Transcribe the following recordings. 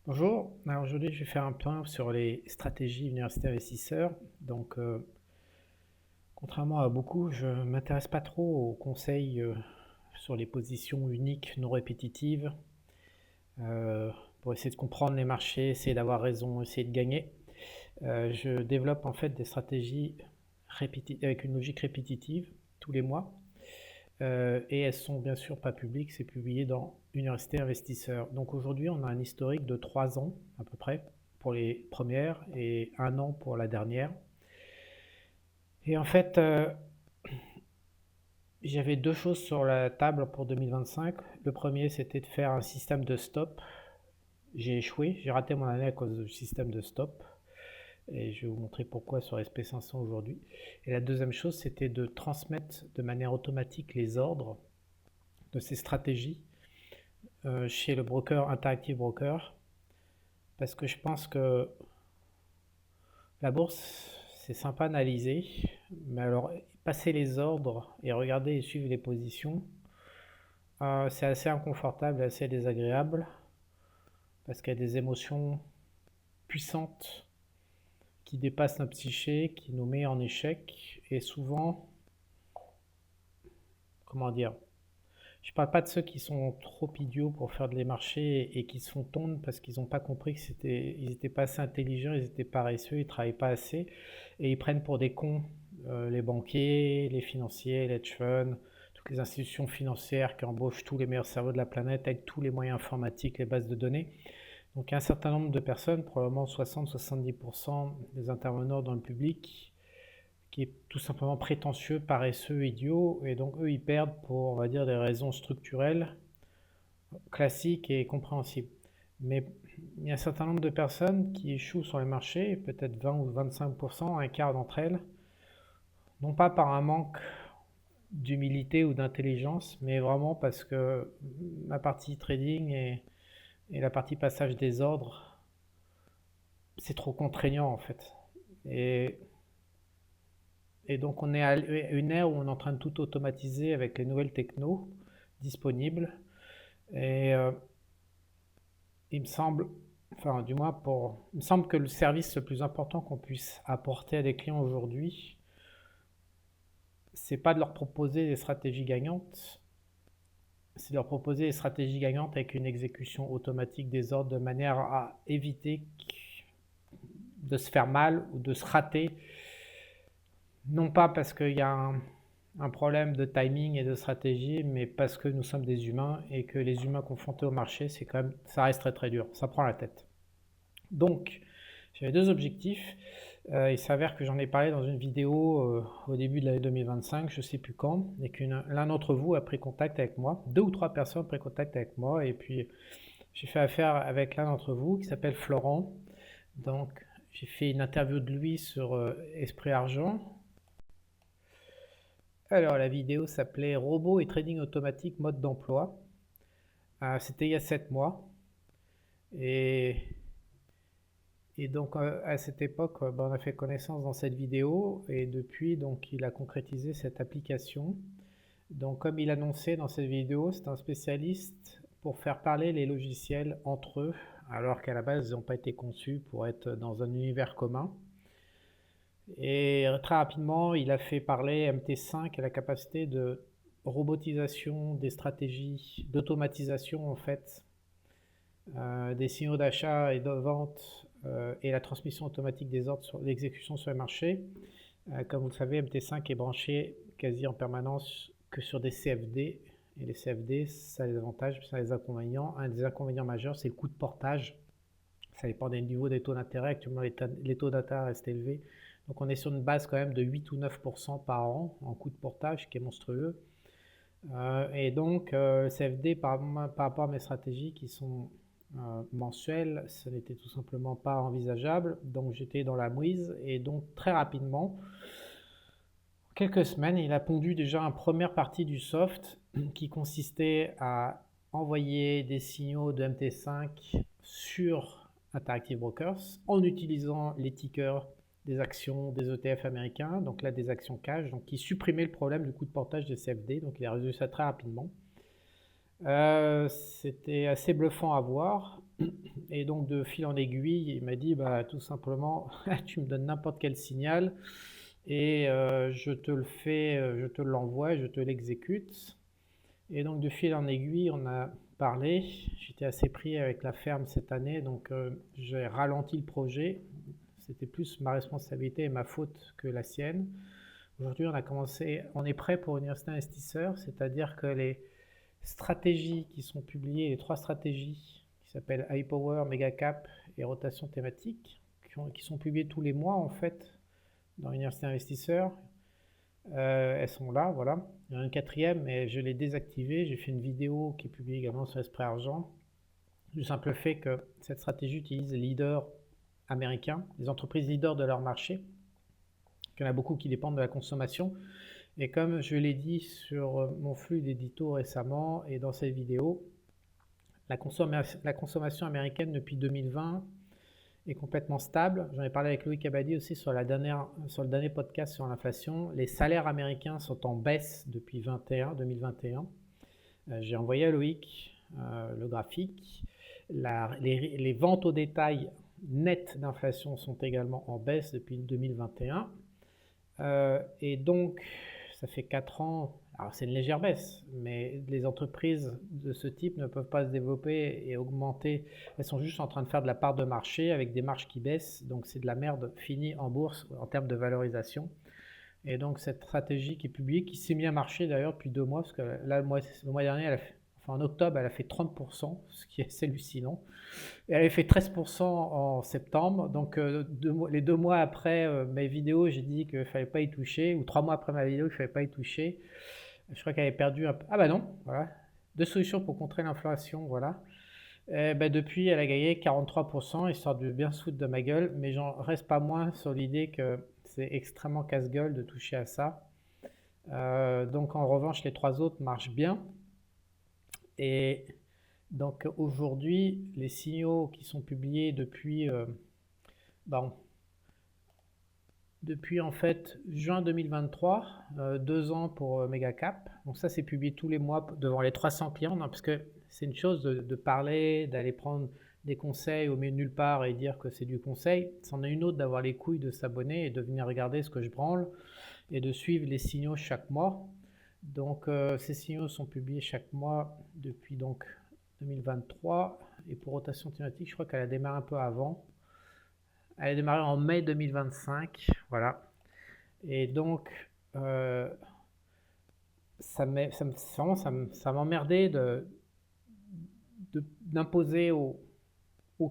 Bonjour, alors aujourd'hui je vais faire un point sur les stratégies université investisseurs. Donc, contrairement à beaucoup, je ne m'intéresse pas trop aux conseils sur les positions uniques non répétitives euh, pour essayer de comprendre les marchés, essayer d'avoir raison, essayer de gagner. Je développe en fait des stratégies avec une logique répétitive tous les mois. Et elles sont bien sûr pas publiques, c'est publié dans Université Investisseur. Donc aujourd'hui, on a un historique de 3 ans à peu près pour les premières et 1 an pour la dernière. Et en fait, j'avais deux choses sur la table pour 2025. Le premier, c'était de faire un système de stop. J'ai échoué, j'ai raté mon année à cause du système de stop. Et je vais vous montrer pourquoi sur SP500 aujourd'hui. Et la deuxième chose, c'était de transmettre de manière automatique les ordres de ces stratégies chez le broker Interactive Broker, parce que je pense que la bourse, c'est sympa à analyser, mais alors passer les ordres et regarder et suivre les positions, c'est assez inconfortable et assez désagréable, parce qu'il y a des émotions puissantes qui dépassent notre psyché, qui nous met en échec, et souvent, comment dire, je parle pas de ceux qui sont trop idiots pour faire des marchés et qui se font tondre parce qu'ils n'ont pas compris ils étaient pas assez intelligents, ils étaient paresseux, ils travaillent pas assez et ils prennent pour des cons les banquiers, les financiers, les hedge funds, toutes les institutions financières qui embauchent tous les meilleurs cerveaux de la planète avec tous les moyens informatiques, les bases de données. Donc un certain nombre de personnes, probablement 60-70% des intervenants dans le public, qui est tout simplement prétentieux, paresseux, idiot, et donc eux ils perdent pour, on va dire, des raisons structurelles, classiques et compréhensibles. Mais il y a un certain nombre de personnes qui échouent sur les marchés, peut-être 20 ou 25%, un quart d'entre elles, non pas par un manque d'humilité ou d'intelligence, mais vraiment parce que la partie trading et la partie passage des ordres, c'est trop contraignant en fait. Et Et donc on est à une ère où on est en train de tout automatiser avec les nouvelles technos disponibles. Et il me semble, enfin du moins il me semble que le service le plus important qu'on puisse apporter à des clients aujourd'hui, c'est pas de leur proposer des stratégies gagnantes, c'est de leur proposer des stratégies gagnantes avec une exécution automatique des ordres de manière à éviter de se faire mal ou de se rater, non pas parce qu'il y a un problème de timing et de stratégie, mais parce que nous sommes des humains et que les humains confrontés au marché, c'est quand même, ça reste très très dur, ça prend la tête. Donc, j'avais deux objectifs. Il s'avère que j'en ai parlé dans une vidéo au début de l'année 2025, je ne sais plus quand, et que l'un d'entre vous a pris contact avec moi, deux ou trois personnes ont pris contact avec moi, et puis j'ai fait affaire avec l'un d'entre vous qui s'appelle Florent. Donc, j'ai fait une interview de lui sur Esprit Argent. Alors, la vidéo s'appelait Robots et trading automatique mode d'emploi. C'était il y a 7 mois. Et, et donc, à cette époque, on a fait connaissance dans cette vidéo. Et depuis, donc, il a concrétisé cette application. Donc, comme il annonçait dans cette vidéo, c'est un spécialiste pour faire parler les logiciels entre eux, alors qu'à la base, ils n'ont pas été conçus pour être dans un univers commun. Et très rapidement, il a fait parler MT5 et la capacité de robotisation des stratégies, d'automatisation en fait, des signaux d'achat et de vente et la transmission automatique des ordres sur l'exécution sur les marchés. Comme vous le savez, MT5 est branché quasi en permanence que sur des CFD. Et les CFD, ça a des avantages, ça a des inconvénients. Un des inconvénients majeurs, c'est le coût de portage. Ça dépend des niveaux des taux d'intérêt. Actuellement, les taux d'intérêt restent élevés. Donc on est sur une base quand même de 8 ou 9% par an en coût de portage, qui est monstrueux. Et donc CFD, par rapport à mes stratégies qui sont mensuelles, ce n'était tout simplement pas envisageable. Donc j'étais dans la mouise et donc très rapidement, en quelques semaines, il a pondu déjà une première partie du soft qui consistait à envoyer des signaux de MT5 sur Interactive Brokers en utilisant les tickers des actions des ETF américains, donc là des actions cash, donc qui supprimaient le problème du coût de portage des CFD, donc il a résolu ça très rapidement. C'était assez bluffant à voir. Et donc de fil en aiguille, il m'a dit, bah, tout simplement, tu me donnes n'importe quel signal et je te le fais, je te l'envoie, je te l'exécute. Et donc de fil en aiguille, on a parlé. J'étais assez pris avec la ferme cette année, donc j'ai ralenti le projet. C'était plus ma responsabilité et ma faute que la sienne. Aujourd'hui, on est prêt pour Université Investisseur, c'est-à-dire que les stratégies qui sont publiées, les trois stratégies qui s'appellent High Power, Mega Cap et Rotation thématique, qui sont publiées tous les mois en fait dans Université Investisseur. Elles sont là, voilà. Il y en a une quatrième, mais je l'ai désactivée. J'ai fait une vidéo qui est publiée également sur Esprit Argent. Du simple fait que cette stratégie utilise les leaders américains, les entreprises leaders de leur marché. Il y en a beaucoup qui dépendent de la consommation. Et comme je l'ai dit sur mon flux d'édito récemment et dans cette vidéo, la consommation américaine depuis 2020 est complètement stable. J'en ai parlé avec Loïc Abadi aussi sur le dernier podcast sur l'inflation. Les salaires américains sont en baisse depuis 2021. J'ai envoyé à Loïc le graphique. Les ventes au détail nettes d'inflation sont également en baisse depuis 2021. Et donc, ça fait 4 ans, alors c'est une légère baisse, mais les entreprises de ce type ne peuvent pas se développer et augmenter. Elles sont juste en train de faire de la part de marché avec des marges qui baissent. Donc c'est de la merde finie en bourse en termes de valorisation. Et donc cette stratégie qui est publiée, qui s'est mis à marcher d'ailleurs depuis 2 mois, parce que là, le mois dernier, en octobre, elle a fait 30%, ce qui est assez hallucinant. Et elle avait fait 13% en septembre. Donc les 2 mois après mes vidéos, j'ai dit qu'il ne fallait pas y toucher. Ou 3 mois après ma vidéo, qu'il ne fallait pas y toucher. Je crois qu'elle avait perdu un peu. Ah bah non, voilà. 2 solutions pour contrer l'inflation, voilà. Bah depuis, elle a gagné 43%, histoire de bien se foutre de ma gueule. Mais j'en reste pas moins sur l'idée que c'est extrêmement casse-gueule de toucher à ça. Donc en revanche, les 3 autres marchent bien. Et donc aujourd'hui, les signaux qui sont publiés depuis en fait juin 2023, 2 ans pour Megacap. Donc ça, c'est publié tous les mois devant les 300 clients, parce que c'est une chose de parler, d'aller prendre des conseils au milieu de nulle part et dire que c'est du conseil. C'en est une autre d'avoir les couilles de s'abonner et de venir regarder ce que je branle et de suivre les signaux chaque mois. Donc ces signaux sont publiés chaque mois depuis donc 2023. Et pour rotation thématique, je crois qu'elle a démarré un peu avant. Elle a démarré en mai 2025, voilà. Et donc, ça m'emmerdait d'imposer aux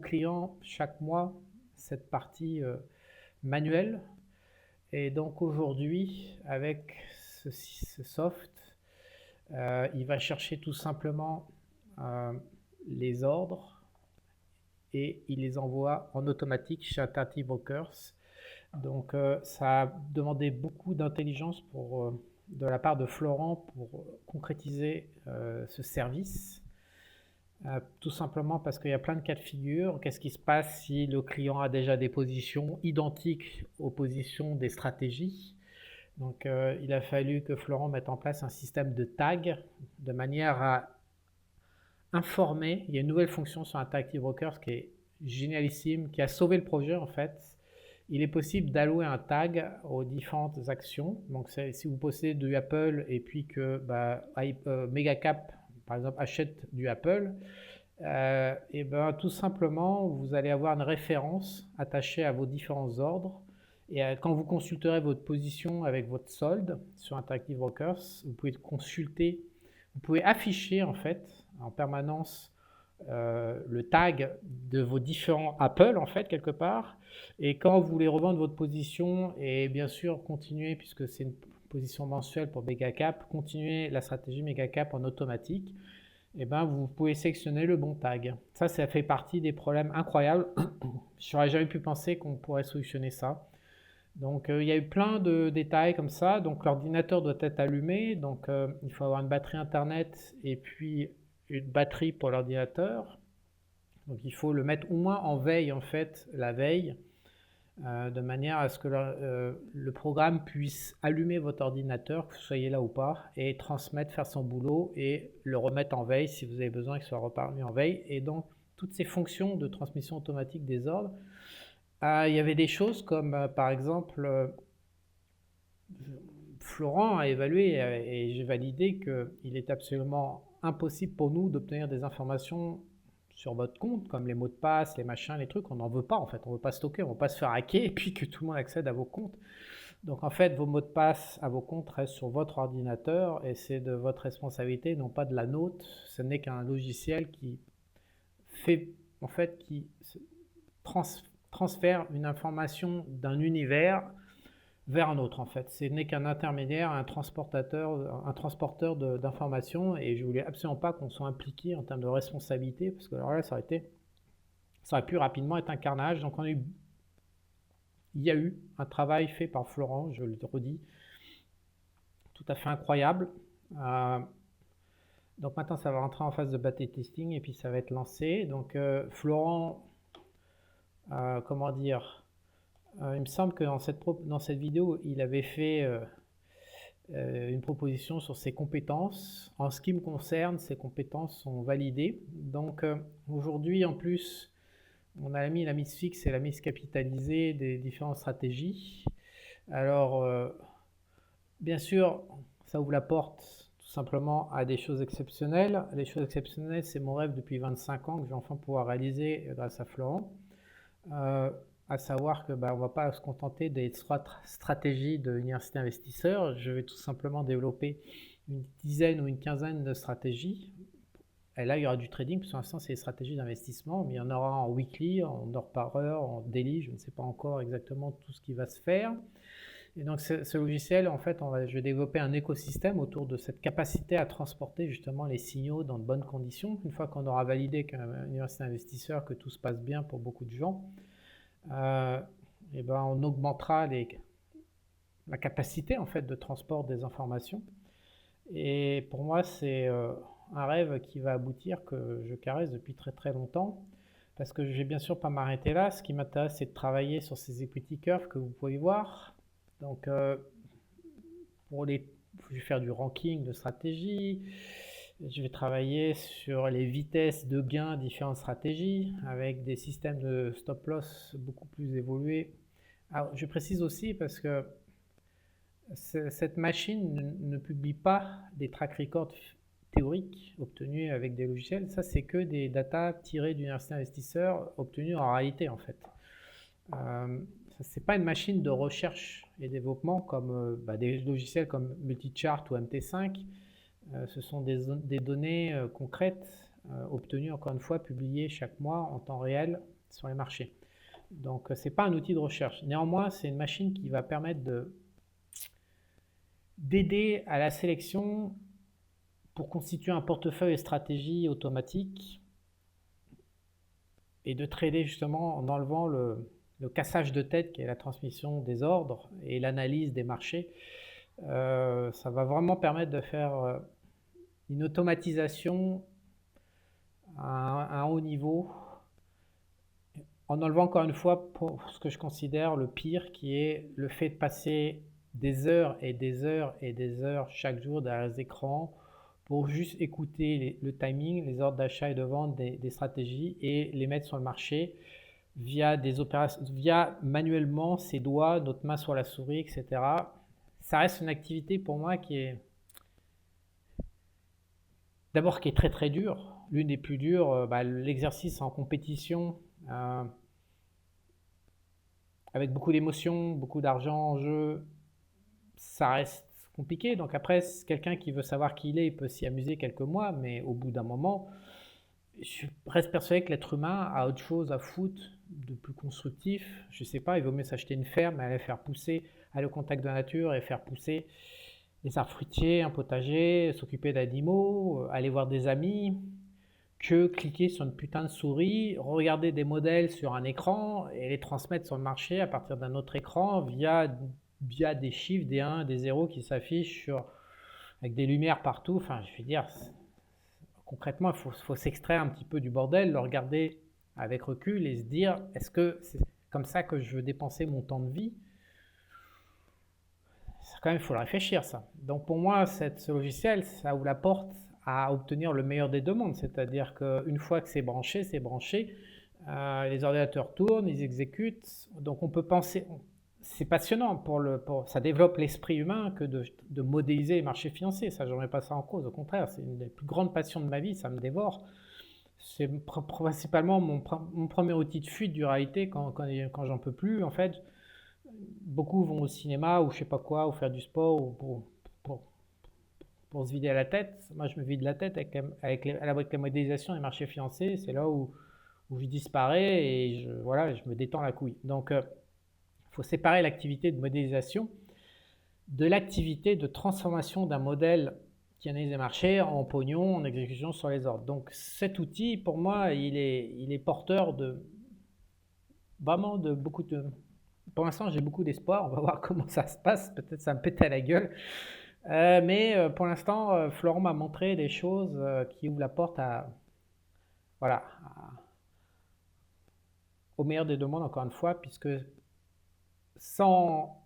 clients chaque mois cette partie manuelle. Et donc aujourd'hui, avec ce soft, il va chercher tout simplement les ordres et il les envoie en automatique chez Interactive Brokers. Donc ça a demandé beaucoup d'intelligence de la part de Florent pour concrétiser ce service. Tout simplement parce qu'il y a plein de cas de figure. Qu'est-ce qui se passe si le client a déjà des positions identiques aux positions des stratégies? Donc il a fallu que Florent mette en place un système de tag de manière à informer. Il y a une nouvelle fonction sur Interactive Brokers qui est génialissime, qui a sauvé le projet en fait. Il est possible d'allouer un tag aux différentes actions. Donc si vous possédez du Apple et puis que Megacap par exemple achète du Apple, et ben tout simplement vous allez avoir une référence attachée à vos différents ordres. Et quand vous consulterez votre position avec votre solde sur Interactive Brokers, vous pouvez consulter, vous pouvez afficher en fait en permanence le tag de vos différents Apple en fait quelque part. Et quand vous voulez revendre votre position et bien sûr continuer, puisque c'est une position mensuelle pour Megacap, continuer la stratégie Megacap en automatique, et ben vous pouvez sélectionner le bon tag. Ça fait partie des problèmes incroyables. Je n'aurais jamais pu penser qu'on pourrait solutionner ça. Donc il y a eu plein de détails comme ça. Donc l'ordinateur doit être allumé. Donc il faut avoir une batterie internet et puis une batterie pour l'ordinateur. Donc il faut le mettre au moins en veille en fait la veille, de manière à ce que le programme puisse allumer votre ordinateur, que vous soyez là ou pas, et transmettre, faire son boulot et le remettre en veille si vous avez besoin qu'il soit remis en veille. Et donc toutes ces fonctions de transmission automatique des ordres, il y avait des choses comme, par exemple, Florent a évalué et j'ai validé qu'il est absolument impossible pour nous d'obtenir des informations sur votre compte, comme les mots de passe, les machins, les trucs. On n'en veut pas en fait, on ne veut pas stocker, on ne veut pas se faire hacker et puis que tout le monde accède à vos comptes. Donc en fait, vos mots de passe à vos comptes restent sur votre ordinateur et c'est de votre responsabilité, non pas de la nôtre. Ce n'est qu'un logiciel qui fait, en fait, qui transfère une information d'un univers vers un autre en fait. Ce n'est qu'un intermédiaire, un transporteur d'informations et je voulais absolument pas qu'on soit impliqué en termes de responsabilité parce que alors là ça aurait pu rapidement être un carnage. Donc il y a eu un travail fait par Florent, je le redis, tout à fait incroyable. Donc maintenant ça va rentrer en phase de bêta testing et puis ça va être lancé. Donc Florent, comment dire, il me semble que dans cette vidéo, il avait fait une proposition sur ses compétences. En ce qui me concerne, ses compétences sont validées. Donc aujourd'hui, en plus, on a mis la mise fixe et la mise capitalisée des différentes stratégies. Alors, bien sûr, ça ouvre la porte tout simplement à des choses exceptionnelles. Les choses exceptionnelles, c'est mon rêve depuis 25 ans que je vais enfin pouvoir réaliser grâce à Florent. À savoir que on ne va pas se contenter des stratégies de l'université investisseur. Je vais tout simplement développer une dizaine ou une quinzaine de stratégies. Et là, il y aura du trading, parce que pour l'instant, c'est des stratégies d'investissement, mais il y en aura en weekly, en heure par heure, en daily. Je ne sais pas encore exactement tout ce qui va se faire. Et donc, ce logiciel, en fait, je vais développer un écosystème autour de cette capacité à transporter justement les signaux dans de bonnes conditions. Une fois qu'on aura validé qu'un université investisseur, que tout se passe bien pour beaucoup de gens, on augmentera la capacité en fait de transport des informations. Et pour moi, c'est un rêve qui va aboutir, que je caresse depuis très très longtemps. Parce que je vais bien sûr pas m'arrêter là. Ce qui m'intéresse, c'est de travailler sur ces equity curves que vous pouvez voir. Donc, je vais faire du ranking de stratégie. Je vais travailler sur les vitesses de gain différentes stratégies avec des systèmes de stop loss beaucoup plus évolués. Alors, je précise aussi parce que cette machine ne publie pas des track records théoriques obtenus avec des logiciels. Ça, c'est que des datas tirées d'universités investisseurs obtenues en réalité en fait. C'est pas une machine de recherche et développement comme des logiciels comme Multichart ou MT5. Ce sont des données concrètes obtenues, encore une fois, publiées chaque mois en temps réel sur les marchés. Donc, ce n'est pas un outil de recherche. Néanmoins, c'est une machine qui va permettre d'aider à la sélection pour constituer un portefeuille et stratégie automatique et de trader justement en enlevant le cassage de tête qui est la transmission des ordres et l'analyse des marchés. Ça va vraiment permettre de faire une automatisation à un haut niveau, en enlevant encore une fois pour ce que je considère le pire, qui est le fait de passer des heures et des heures et des heures chaque jour derrière les écrans pour juste écouter le timing, les ordres d'achat et de vente des stratégies et les mettre sur le marché via des opérations, via manuellement ses doigts, notre main sur la souris, etc. Ça reste une activité pour moi qui est d'abord qui est très très dure, l'une des plus dures, l'exercice en compétition, avec beaucoup d'émotions, beaucoup d'argent en jeu, ça reste compliqué. Donc après, quelqu'un qui veut savoir qui il est, il peut s'y amuser quelques mois, mais au bout d'un moment, je reste persuadé que l'être humain a autre chose à foutre de plus constructif. Je sais pas, il vaut mieux s'acheter une ferme, aller faire pousser, aller au contact de la nature et faire pousser des arbres fruitiers, un potager, s'occuper d'animaux, aller voir des amis, que cliquer sur une putain de souris, regarder des modèles sur un écran et les transmettre sur le marché à partir d'un autre écran via des chiffres, des 1, des 0 qui s'affichent avec des lumières partout. Enfin, je veux dire, concrètement, il faut s'extraire un petit peu du bordel, le regarder avec recul et se dire, est-ce que c'est comme ça que je veux dépenser mon temps de vie? Quand même, il faut le réfléchir, ça. Donc pour moi, ce logiciel, ça ouvre la porte à obtenir le meilleur des deux mondes. C'est-à-dire qu'une fois que c'est branché, les ordinateurs tournent, ils exécutent. Donc on peut penser, c'est passionnant ça développe l'esprit humain que de modéliser les marchés financiers. Ça, je ne remets pas ça en cause. Au contraire, c'est une des plus grandes passions de ma vie. Ça me dévore. C'est principalement mon premier outil de fuite du réalité quand j'en peux plus. En fait, beaucoup vont au cinéma ou je sais pas quoi, ou faire du sport ou pour, pour se vider la tête. Moi, je me vide la tête avec la modélisation des marchés financiers. C'est là où je disparais et voilà, je me détends la couille. Donc, il faut séparer l'activité de modélisation de l'activité de transformation d'un modèle qui analyse les marchés en pognon, en exécution sur les ordres. Donc cet outil, pour moi, il est porteur vraiment de beaucoup de... Pour l'instant, j'ai beaucoup d'espoir. On va voir comment ça se passe. Peut-être ça me pète à la gueule. Mais pour l'instant, Florent m'a montré des choses qui ouvrent la porte voilà, au meilleur des deux mondes, encore une fois, puisque sans...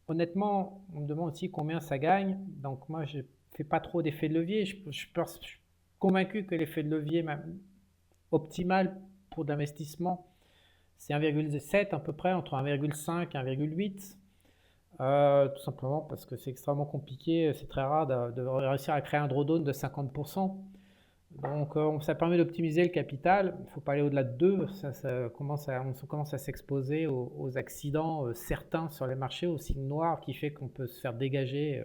Honnêtement, on me demande aussi combien ça gagne. Donc moi, je ne fais pas trop d'effet de levier. Je suis convaincu que l'effet de levier optimal pour l'investissement, c'est 1,7 à peu près, entre 1,5 et 1,8. Tout simplement parce que c'est extrêmement compliqué, c'est très rare de réussir à créer un drawdown de 50%. Donc ça permet d'optimiser le capital. Il ne faut pas aller au-delà de 2. On commence à s'exposer aux accidents certains sur les marchés, aux signes noirs qui fait qu'on peut se faire dégager.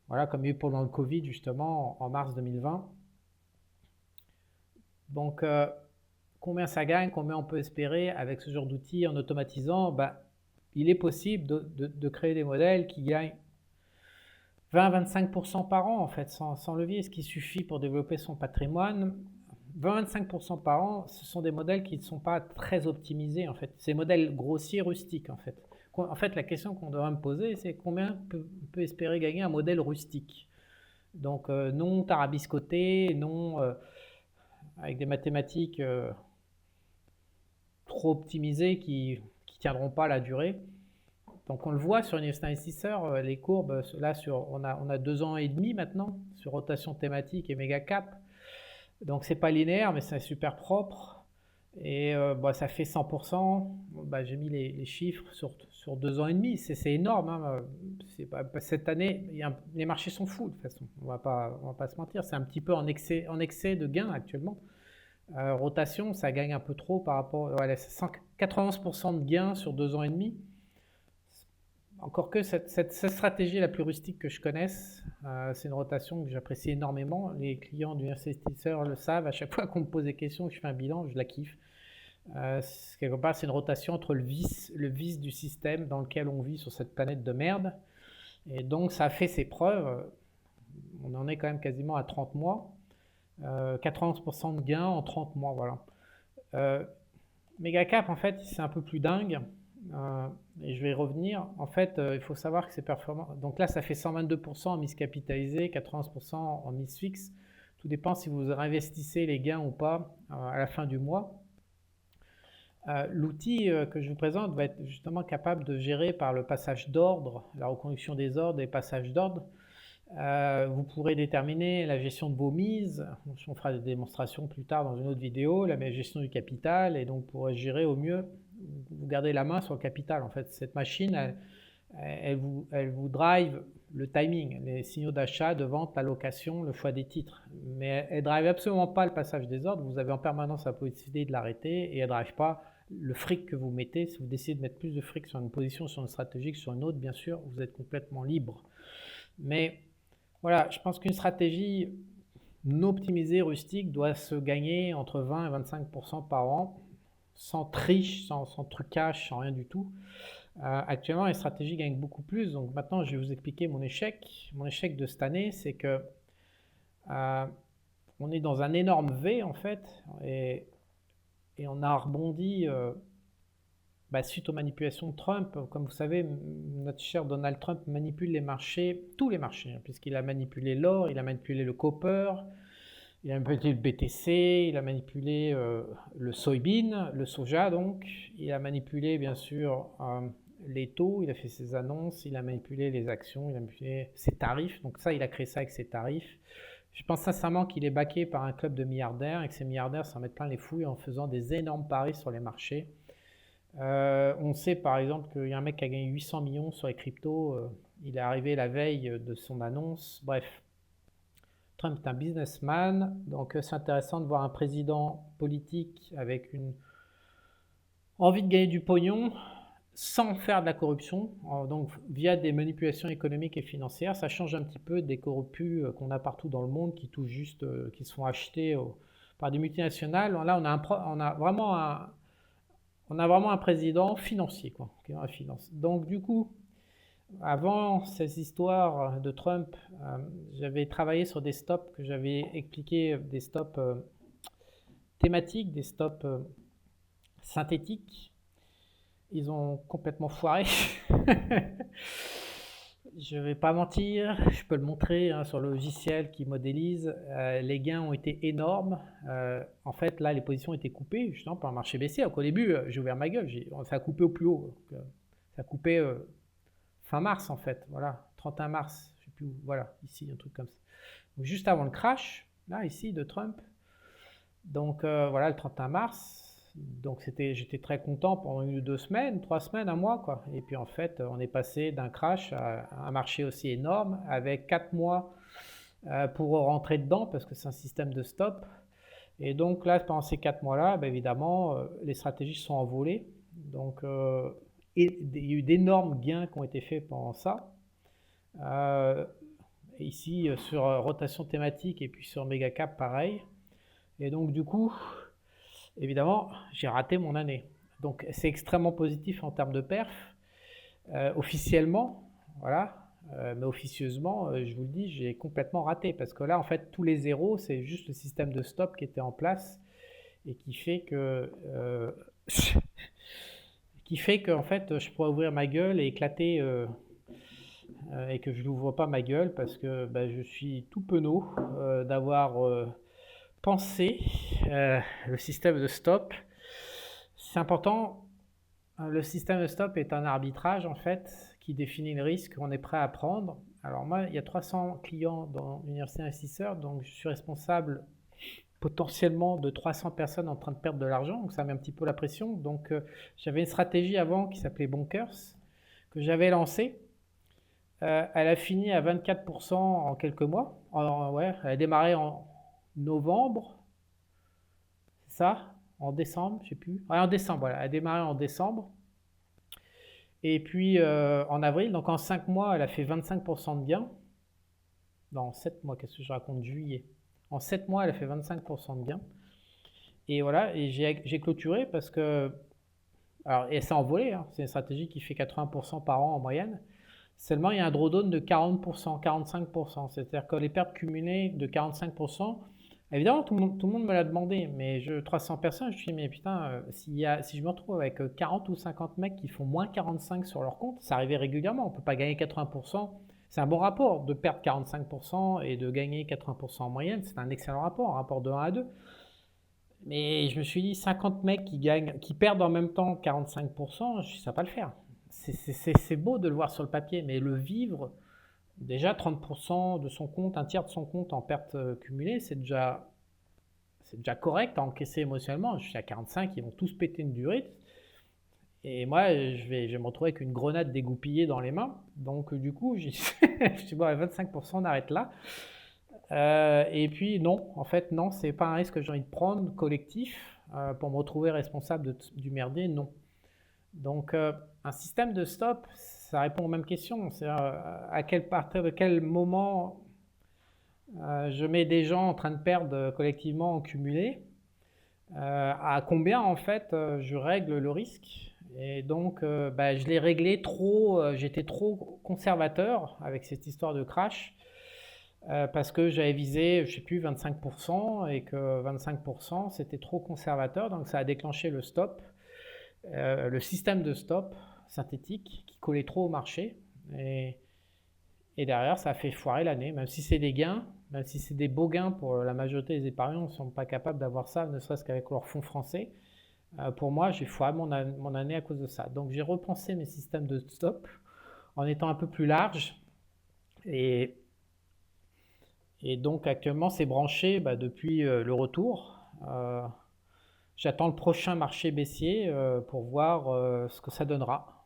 Voilà, comme il y a eu pendant le Covid justement en mars 2020. Donc combien ça gagne, combien on peut espérer avec ce genre d'outils en automatisant, il est possible de créer des modèles qui gagnent 20-25% par an en fait, sans levier, ce qui suffit pour développer son patrimoine. 20-25% par an, ce sont des modèles qui ne sont pas très optimisés en fait. C'est des modèles grossiers, rustiques en fait. En fait, la question qu'on doit me poser, c'est combien peut espérer gagner un modèle rustique. Donc non tarabiscoté, non avec des mathématiques trop optimisées qui ne tiendront pas la durée. Donc on le voit sur Invest Investisseur, les courbes, là on a 2 ans et demi maintenant sur rotation thématique et méga cap. Donc c'est pas linéaire mais c'est super propre et ça fait 100%. J'ai mis les chiffres sur 2 ans et demi, c'est énorme. Hein. Cette année, les marchés sont fous de toute façon, on va pas se mentir, c'est un petit peu en excès de gains actuellement. Rotation, ça gagne un peu trop par rapport à 91% de gains sur 2 ans et demi. Encore que cette stratégie la plus rustique que je connaisse, c'est une rotation que j'apprécie énormément. Les clients du investisseur le savent. À chaque fois qu'on me pose des questions, que je fais un bilan, je la kiffe. Quelque part, c'est une rotation entre le vice du système dans lequel on vit sur cette planète de merde. Et donc, ça a fait ses preuves. On en est quand même quasiment à 30 mois. 91% de gains en 30 mois, voilà. Megacap, en fait, c'est un peu plus dingue. Et je vais y revenir. En fait, il faut savoir que c'est performant. Donc là, ça fait 122% en mise capitalisée, 91% en mise fixe. Tout dépend si vous réinvestissez les gains ou pas à la fin du mois. L'outil que je vous présente va être justement capable de gérer par le passage d'ordre, la reconduction des ordres et passage d'ordre. Vous pourrez déterminer la gestion de vos mises. On fera des démonstrations plus tard dans une autre vidéo, la gestion du capital, et donc pour gérer au mieux, vous gardez la main sur le capital. En fait, cette machine, elle vous drive le timing, les signaux d'achat, de vente, la location, le choix des titres. Mais elle ne drive absolument pas le passage des ordres. Vous avez en permanence la possibilité de l'arrêter et elle ne drive pas le fric que vous mettez. Si vous décidez de mettre plus de fric sur une position, sur une stratégie que sur une autre, bien sûr, vous êtes complètement libre. Mais voilà, je pense qu'une stratégie non optimisée, rustique, doit se gagner entre 20 et 25% par an, sans triche, sans trucage, sans rien du tout. Actuellement, les stratégies gagnent beaucoup plus. Donc maintenant, je vais vous expliquer mon échec. Mon échec de cette année, c'est que on est dans un énorme V en fait, et on a rebondi suite aux manipulations de Trump. Comme vous savez, notre cher Donald Trump manipule les marchés, tous les marchés, hein, puisqu'il a manipulé l'or, il a manipulé le copper, il a manipulé le BTC, il a manipulé le soybean, le soja donc, il a manipulé bien sûr les taux, il a fait ses annonces, il a manipulé les actions, il a manipulé ses tarifs. Donc ça, il a créé ça avec ses tarifs. Je pense sincèrement qu'il est baqué par un club de milliardaires et que ces milliardaires s'en mettent plein les fouilles en faisant des énormes paris sur les marchés. On sait par exemple qu'il y a un mec qui a gagné 800 millions sur les cryptos. Il est arrivé la veille de son annonce. Bref, Trump est un businessman. Donc c'est intéressant de voir un président politique avec une envie de gagner du pognon sans faire de la corruption, donc via des manipulations économiques et financières. Ça change un petit peu des corrompus qu'on a partout dans le monde qui tout juste, qui se font acheter par des multinationales. Là, on a vraiment un président financier, quoi, qui est dans la finance. Donc du coup, avant ces histoires de Trump, j'avais travaillé sur des stops que j'avais expliqué, des stops thématiques, des stops synthétiques. Ils ont complètement foiré. Je vais pas mentir, je peux le montrer sur le logiciel qui modélise. Les gains ont été énormes. En fait, là, les positions étaient coupées justement par un marché baissier. Donc, au début, j'ai ouvert ma gueule. Ça a coupé au plus haut. Donc, ça a coupé fin mars en fait. Voilà, 31 mars. Je sais plus où. Voilà, ici, un truc comme ça. Donc, juste avant le crash, là, ici, de Trump. Donc, voilà, le 31 mars. Donc j'étais très content pendant 1 ou 2 semaines, 3 semaines, un mois, quoi. Et puis en fait, on est passé d'un crash à un marché aussi énorme avec 4 mois pour rentrer dedans parce que c'est un système de stop. Et donc là, pendant ces 4 mois-là, bah, évidemment, les stratégies se sont envolées. Donc il y a eu d'énormes gains qui ont été faits pendant ça. Ici, sur rotation thématique et puis sur Megacap, pareil. Et donc du coup, évidemment, j'ai raté mon année. Donc c'est extrêmement positif en termes de perf. Officiellement, voilà. Mais officieusement, je vous le dis, j'ai complètement raté. Parce que là, en fait, tous les zéros, c'est juste le système de stop qui était en place et qui fait que, en fait, je pourrais ouvrir ma gueule et éclater et que je n'ouvre pas ma gueule parce que bah, je suis tout penaud d'avoir pensé le système de stop. C'est important. Le système de stop est un arbitrage en fait qui définit le risque qu'on est prêt à prendre. Alors moi, il y a 300 clients dans l'Université Investisseurs, donc je suis responsable potentiellement de 300 personnes en train de perdre de l'argent, donc ça met un petit peu la pression. Donc j'avais une stratégie avant qui s'appelait Bonkers, que j'avais lancée. Elle a fini à 24% en quelques mois. Ouais, elle a démarré en novembre, c'est ça, en décembre, je sais plus. Ouais, en décembre, voilà, elle a démarré en décembre. Et puis en avril, donc en 5 mois, elle a fait 25% de gains. Non, en 7 mois, qu'est-ce que je raconte, juillet. En 7 mois, elle a fait 25% de gains. Et voilà, et j'ai clôturé parce que, alors, et ça a envolé, hein, c'est une stratégie qui fait 80% par an en moyenne. Seulement, il y a un drawdown de 40%, 45%. C'est-à-dire que les pertes cumulées de 45%, évidemment, tout le monde me l'a demandé, mais 300 personnes, je me suis dit, mais putain, si je me retrouve avec 40 ou 50 mecs qui font moins 45 sur leur compte, ça arrivait régulièrement, on ne peut pas gagner 80%. C'est un bon rapport de perdre 45% et de gagner 80% en moyenne, c'est un excellent rapport, un rapport de 1 à 2. Mais je me suis dit, 50 mecs qui perdent en même temps 45%, ça ne va pas le faire. C'est beau de le voir sur le papier, mais le vivre, déjà 30% de son compte, un tiers de son compte en perte cumulée, c'est déjà correct à encaisser émotionnellement. Je suis à 45, ils vont tous péter une durite. Et moi, je vais me retrouver avec une grenade dégoupillée dans les mains. Donc du coup, je suis bon, à 25%, on arrête là. Et puis non, en fait non, c'est pas un risque que j'ai envie de prendre collectif pour me retrouver responsable du merdier, non. Donc un système de stop, ça répond aux mêmes questions. C'est à partir de quel moment je mets des gens en train de perdre collectivement en cumulé, à combien en fait je règle le risque. Et donc je l'ai réglé trop, j'étais trop conservateur avec cette histoire de crash. Parce que j'avais visé, je sais plus, 25% et que 25% c'était trop conservateur, donc ça a déclenché le stop, le système de stop synthétique qui collait trop au marché et derrière ça a fait foirer l'année, même si c'est des gains, même si c'est des beaux gains pour la majorité des épargnants, ne sont pas capables d'avoir ça, ne serait-ce qu'avec leur fonds français. Pour moi, j'ai foiré mon année à cause de ça. Donc j'ai repensé mes systèmes de stop en étant un peu plus large. Et, et donc actuellement, c'est branché bah, depuis le retour. J'attends le prochain marché baissier pour voir ce que ça donnera.